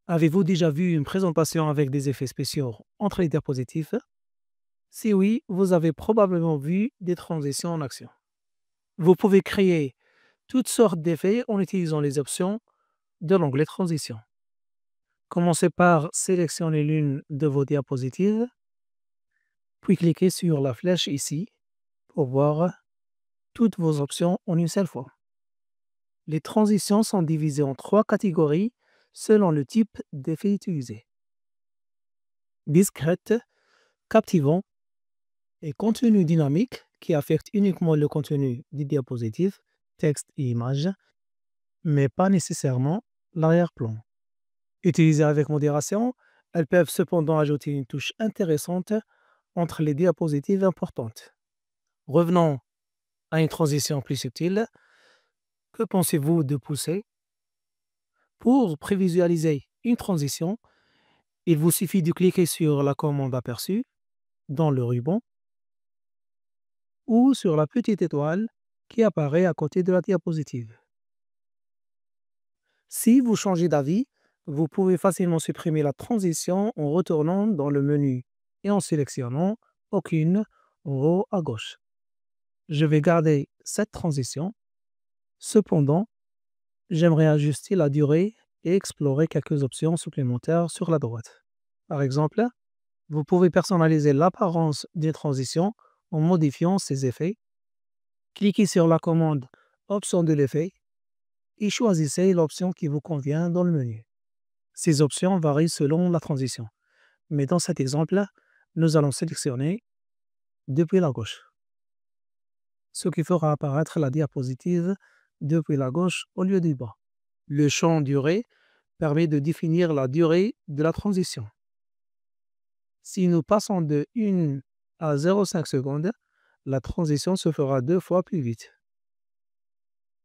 Avez-vous déjà vu une présentation avec des effets spéciaux entre les diapositives? Si oui, vous avez probablement vu des transitions en action. Vous pouvez créer toutes sortes d'effets en utilisant les options de l'onglet Transition. Commencez par sélectionner l'une de vos diapositives, puis cliquez sur la flèche ici pour voir toutes vos options en une seule fois. Les transitions sont divisées en trois catégories selon le type d'effet utilisé: discrète, captivant et contenu dynamique, qui affecte uniquement le contenu des diapositives, texte et images, mais pas nécessairement l'arrière-plan. Utilisées avec modération, elles peuvent cependant ajouter une touche intéressante entre les diapositives importantes. Revenons à une transition plus subtile. Que pensez-vous de pousser? Pour prévisualiser une transition, il vous suffit de cliquer sur la commande aperçue dans le ruban ou sur la petite étoile qui apparaît à côté de la diapositive. Si vous changez d'avis, vous pouvez facilement supprimer la transition en retournant dans le menu et en sélectionnant aucune en haut à gauche. Je vais garder cette transition. Cependant, j'aimerais ajuster la durée et explorer quelques options supplémentaires sur la droite. Par exemple, vous pouvez personnaliser l'apparence des transitions en modifiant ses effets. Cliquez sur la commande Option de l'effet et choisissez l'option qui vous convient dans le menu. Ces options varient selon la transition, mais dans cet exemple, nous allons sélectionner depuis la gauche, ce qui fera apparaître la diapositive depuis la gauche au lieu du bas. Le champ durée permet de définir la durée de la transition. Si nous passons de 1 à 0,5 secondes, la transition se fera 2 fois plus vite.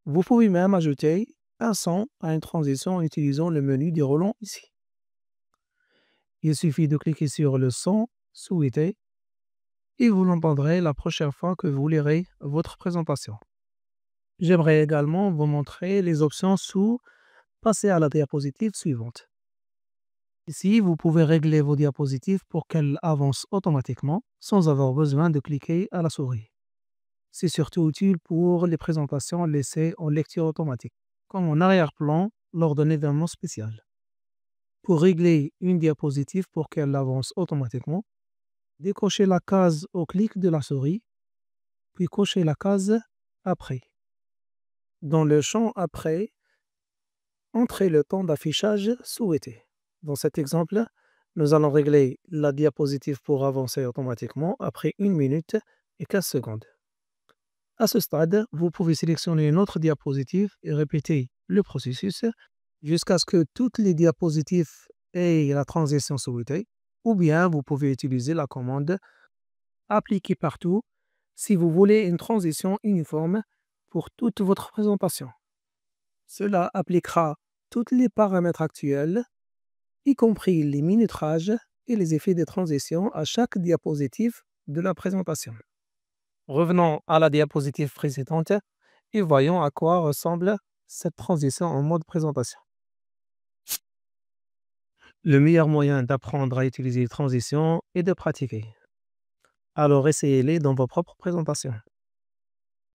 Vous pouvez même ajouter un son à une transition en utilisant le menu déroulant ici. Il suffit de cliquer sur le son souhaité et vous l'entendrez la prochaine fois que vous lirez votre présentation. J'aimerais également vous montrer les options sous Passer à la diapositive suivante. Ici, vous pouvez régler vos diapositives pour qu'elles avancent automatiquement sans avoir besoin de cliquer à la souris. C'est surtout utile pour les présentations laissées en lecture automatique, comme en arrière-plan lors d'un événement spécial. Pour régler une diapositive pour qu'elle avance automatiquement, décochez la case au clic de la souris, puis cochez la case Après. Dans le champ Après, entrez le temps d'affichage souhaité. Dans cet exemple, nous allons régler la diapositive pour avancer automatiquement après 1 minute et 15 secondes. À ce stade, vous pouvez sélectionner une autre diapositive et répéter le processus jusqu'à ce que toutes les diapositives aient la transition souhaitée, ou bien vous pouvez utiliser la commande Appliquer partout si vous voulez une transition uniforme pour toute votre présentation. Cela appliquera tous les paramètres actuels, y compris les minutrages et les effets de transition à chaque diapositive de la présentation. Revenons à la diapositive précédente et voyons à quoi ressemble cette transition en mode présentation. Le meilleur moyen d'apprendre à utiliser les transitions est de pratiquer. Alors essayez-les dans vos propres présentations.